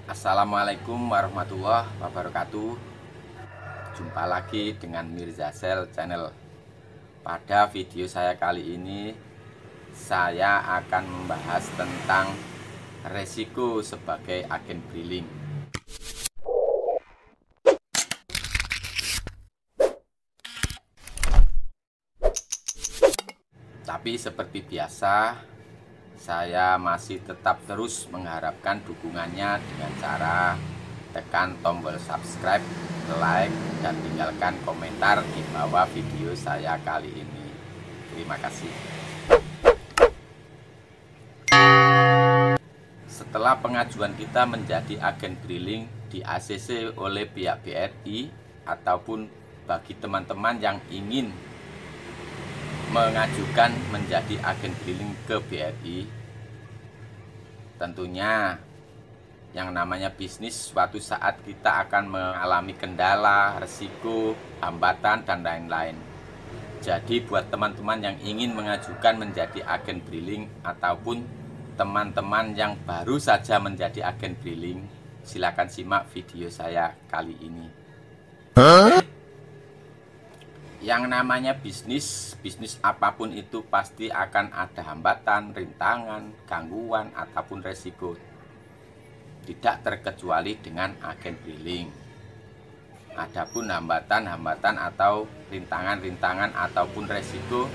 Assalamualaikum warahmatullahi wabarakatuh. Jumpa lagi dengan Mirza Sel Channel. Pada video saya kali ini, saya akan membahas tentang resiko sebagai agen briling. Tapi seperti biasa, saya masih tetap terus mengharapkan dukungannya dengan cara tekan tombol subscribe, like, dan tinggalkan komentar di bawah video saya kali ini. Terima kasih. Setelah pengajuan kita menjadi agen briling di ACC oleh pihak BRI, ataupun bagi teman-teman yang ingin mengajukan menjadi agen briling ke BRI, tentunya yang namanya bisnis suatu saat kita akan mengalami kendala, resiko, hambatan, dan lain-lain. Jadi buat teman-teman yang ingin mengajukan menjadi agen briling ataupun teman-teman yang baru saja menjadi agen briling, silakan simak video saya kali ini. Yang namanya bisnis apapun itu pasti akan ada hambatan, rintangan, gangguan, ataupun resiko. Tidak terkecuali dengan agen briling. Adapun hambatan-hambatan atau rintangan-rintangan ataupun resiko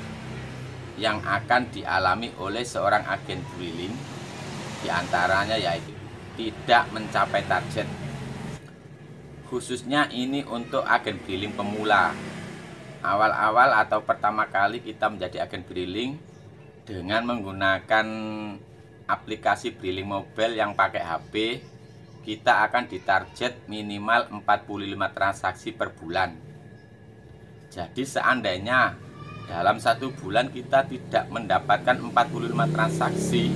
yang akan dialami oleh seorang agen briling, diantaranya yaitu tidak mencapai target. Khususnya ini untuk agen briling pemula. Awal-awal atau pertama kali kita menjadi agen briling dengan menggunakan aplikasi briling mobile yang pakai HP, kita akan ditarget minimal 45 transaksi per bulan. Jadi seandainya dalam satu bulan kita tidak mendapatkan 45 transaksi,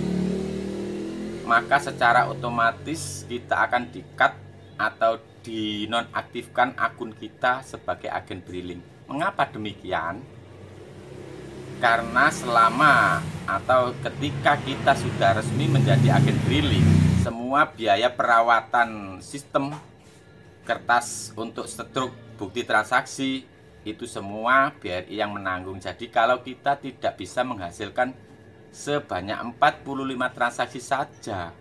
maka secara otomatis kita akan di-cut atau dinonaktifkan akun kita sebagai agen briling. Mengapa demikian? Karena selama atau ketika kita sudah resmi menjadi agen briling, semua biaya perawatan sistem, kertas untuk stroke bukti transaksi, itu semua BRI yang menanggung. Jadi kalau kita tidak bisa menghasilkan sebanyak 45 transaksi saja,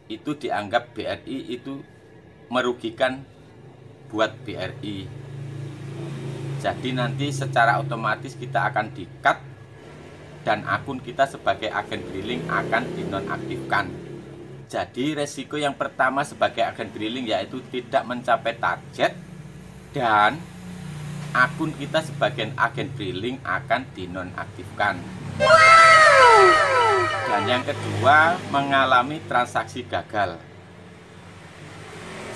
itu dianggap BRI itu merugikan buat BRI. Jadi nanti secara otomatis kita akan di-cut dan akun kita sebagai agen briling akan dinonaktifkan. Jadi resiko yang pertama sebagai agen briling yaitu tidak mencapai target dan akun kita sebagai agen briling akan dinonaktifkan. Dan yang kedua, mengalami transaksi gagal.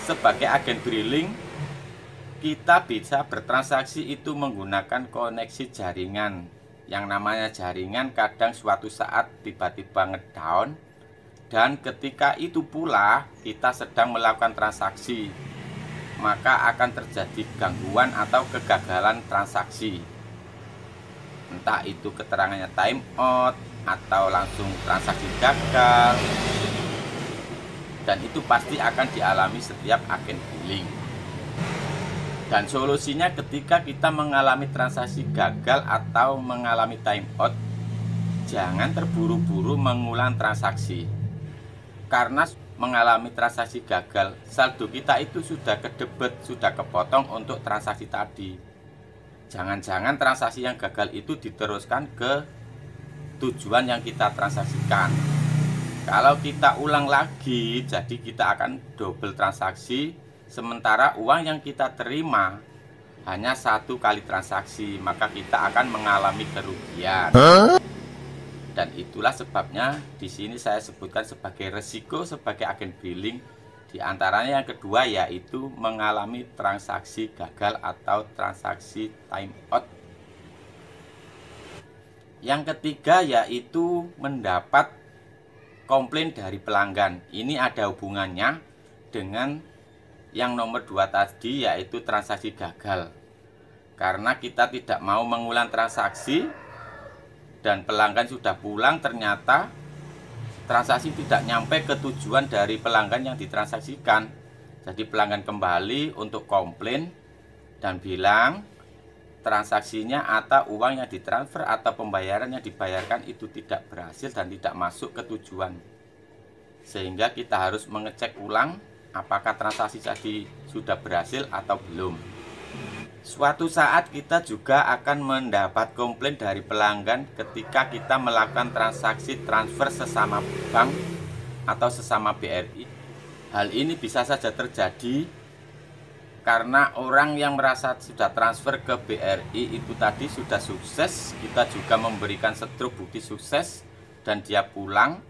Sebagai agen briling, kita bisa bertransaksi itu menggunakan koneksi jaringan. Yang namanya jaringan kadang suatu saat tiba-tiba ngedown, dan ketika itu pula kita sedang melakukan transaksi, maka akan terjadi gangguan atau kegagalan transaksi. Entah itu keterangannya time out atau langsung transaksi gagal, dan itu pasti akan dialami setiap agen briling. Dan solusinya ketika kita mengalami transaksi gagal atau mengalami time out, jangan terburu-buru mengulang transaksi. Karena mengalami transaksi gagal, saldo kita itu sudah kedebet, sudah kepotong untuk transaksi tadi. Jangan-jangan transaksi yang gagal itu diteruskan ke tujuan yang kita transaksikan. Kalau kita ulang lagi, jadi kita akan double transaksi. Sementara uang yang kita terima hanya satu kali transaksi, maka kita akan mengalami kerugian. Dan itulah sebabnya di sini saya sebutkan sebagai resiko sebagai agen briling. Di antaranya yang kedua yaitu mengalami transaksi gagal atau transaksi time out. Yang ketiga yaitu mendapat komplain dari pelanggan. Ini ada hubungannya dengan yang nomor 2 tadi yaitu transaksi gagal. Karena kita tidak mau mengulang transaksi dan pelanggan sudah pulang, ternyata transaksi tidak nyampe ke tujuan dari pelanggan yang ditransaksikan. Jadi pelanggan kembali untuk komplain dan bilang transaksinya atau uang yang ditransfer atau pembayaran yang dibayarkan itu tidak berhasil dan tidak masuk ke tujuan. Sehingga kita harus mengecek ulang apakah transaksi tadi sudah berhasil atau belum. Suatu saat kita juga akan mendapat komplain dari pelanggan ketika kita melakukan transaksi transfer sesama bank atau sesama BRI. Hal ini bisa saja terjadi karena orang yang merasa sudah transfer ke BRI itu tadi sudah sukses, kita juga memberikan struk bukti sukses dan dia pulang.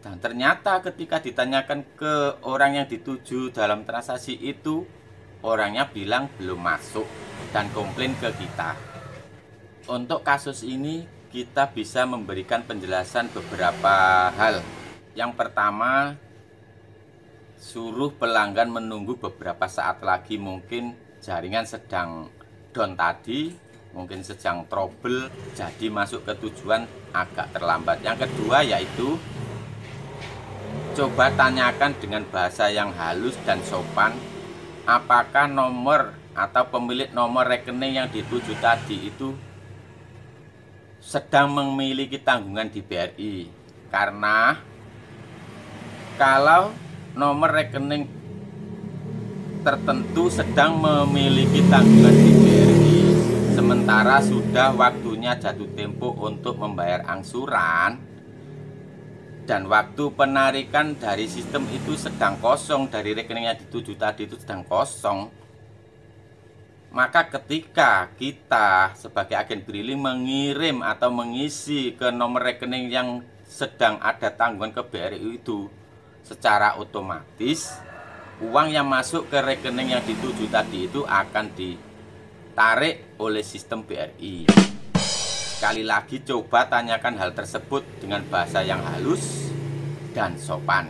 Dan ternyata ketika ditanyakan ke orang yang dituju dalam transaksi itu, orangnya bilang belum masuk dan komplain ke kita. Untuk kasus ini kita bisa memberikan penjelasan beberapa hal. Yang pertama, suruh pelanggan menunggu beberapa saat lagi, mungkin jaringan sedang down tadi, mungkin sedang trouble, jadi masuk ke tujuan agak terlambat. Yang kedua yaitu coba tanyakan dengan bahasa yang halus dan sopan, apakah nomor atau pemilik nomor rekening yang dituju tadi itu sedang memiliki tanggungan di BRI. Karena kalau nomor rekening tertentu sedang memiliki tanggungan di BRI, sementara sudah waktunya jatuh tempo untuk membayar angsuran, dan waktu penarikan dari sistem itu sedang kosong, dari rekening yang dituju tadi itu sedang kosong, maka ketika kita sebagai agen briling mengirim atau mengisi ke nomor rekening yang sedang ada tanggungan ke BRI itu, secara otomatis uang yang masuk ke rekening yang dituju tadi itu akan ditarik oleh sistem BRI. Sekali lagi coba tanyakan hal tersebut dengan bahasa yang halus dan sopan.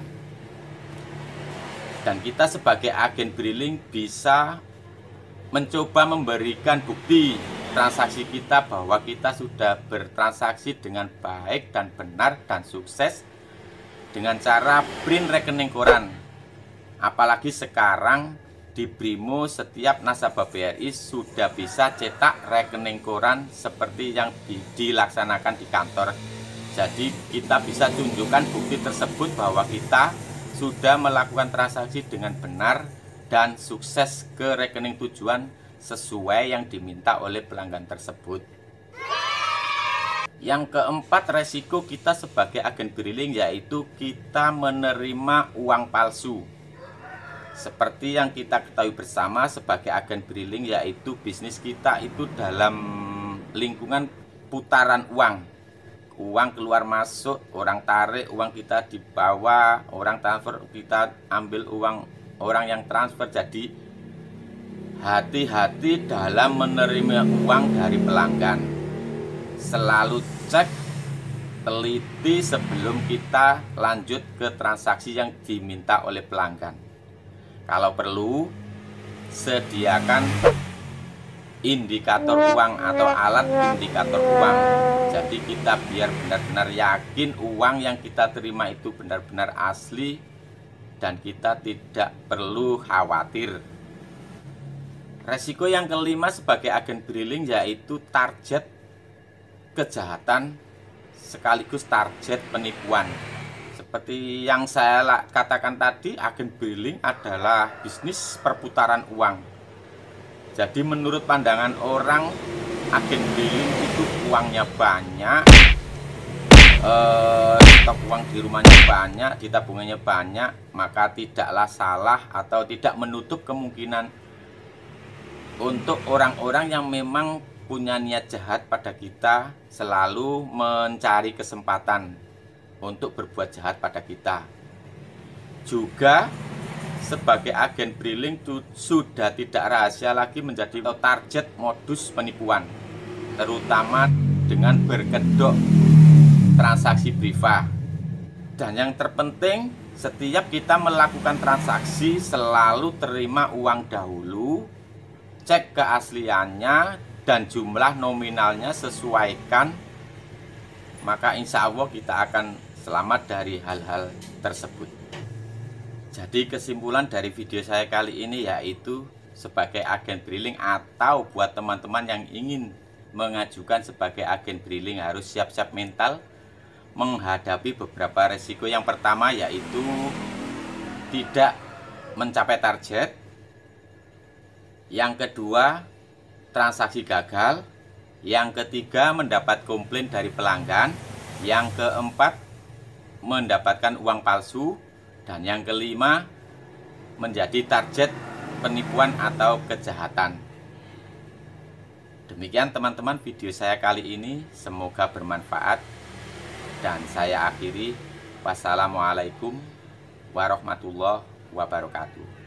Dan kita sebagai agen briling bisa mencoba memberikan bukti transaksi kita bahwa kita sudah bertransaksi dengan baik dan benar dan sukses dengan cara print rekening koran. Apalagi sekarang di Brimo setiap nasabah BRI sudah bisa cetak rekening koran seperti yang dilaksanakan di kantor. Jadi kita bisa tunjukkan bukti tersebut bahwa kita sudah melakukan transaksi dengan benar dan sukses ke rekening tujuan sesuai yang diminta oleh pelanggan tersebut. Yang keempat, resiko kita sebagai agen briling yaitu kita menerima uang palsu. Seperti yang kita ketahui bersama sebagai agen briling, yaitu bisnis kita itu dalam lingkungan putaran uang. Uang keluar masuk, orang tarik, uang kita dibawa, orang transfer, kita ambil uang orang yang transfer. Jadi hati-hati dalam menerima uang dari pelanggan. Selalu cek, teliti sebelum kita lanjut ke transaksi yang diminta oleh pelanggan. Kalau perlu, sediakan indikator uang atau alat indikator uang. Jadi kita biar benar-benar yakin uang yang kita terima itu benar-benar asli dan kita tidak perlu khawatir. Resiko yang kelima sebagai agen briling yaitu target kejahatan sekaligus target penipuan. Seperti yang saya katakan tadi, agen briling adalah bisnis perputaran uang. Jadi menurut pandangan orang, agen briling itu uangnya banyak, stok uang di rumahnya banyak, di tabungannya banyak, maka tidaklah salah atau tidak menutup kemungkinan untuk orang-orang yang memang punya niat jahat pada kita selalu mencari kesempatan untuk berbuat jahat pada kita. Juga sebagai agen briling sudah tidak rahasia lagi menjadi target modus penipuan, terutama dengan berkedok transaksi priva. Dan yang terpenting, setiap kita melakukan transaksi selalu terima uang dahulu, cek keasliannya dan jumlah nominalnya sesuaikan, maka insya Allah kita akan selamat dari hal-hal tersebut. Jadi kesimpulan dari video saya kali ini yaitu sebagai agen briling atau buat teman-teman yang ingin mengajukan sebagai agen briling harus siap-siap mental menghadapi beberapa resiko. Yang pertama yaitu tidak mencapai target. Yang kedua, transaksi gagal. Yang ketiga, mendapat komplain dari pelanggan. Yang keempat, mendapatkan uang palsu. Dan yang kelima, menjadi target penipuan atau kejahatan. Demikian teman-teman video saya kali ini, semoga bermanfaat. Dan saya akhiri, wassalamualaikum warahmatullahi wabarakatuh.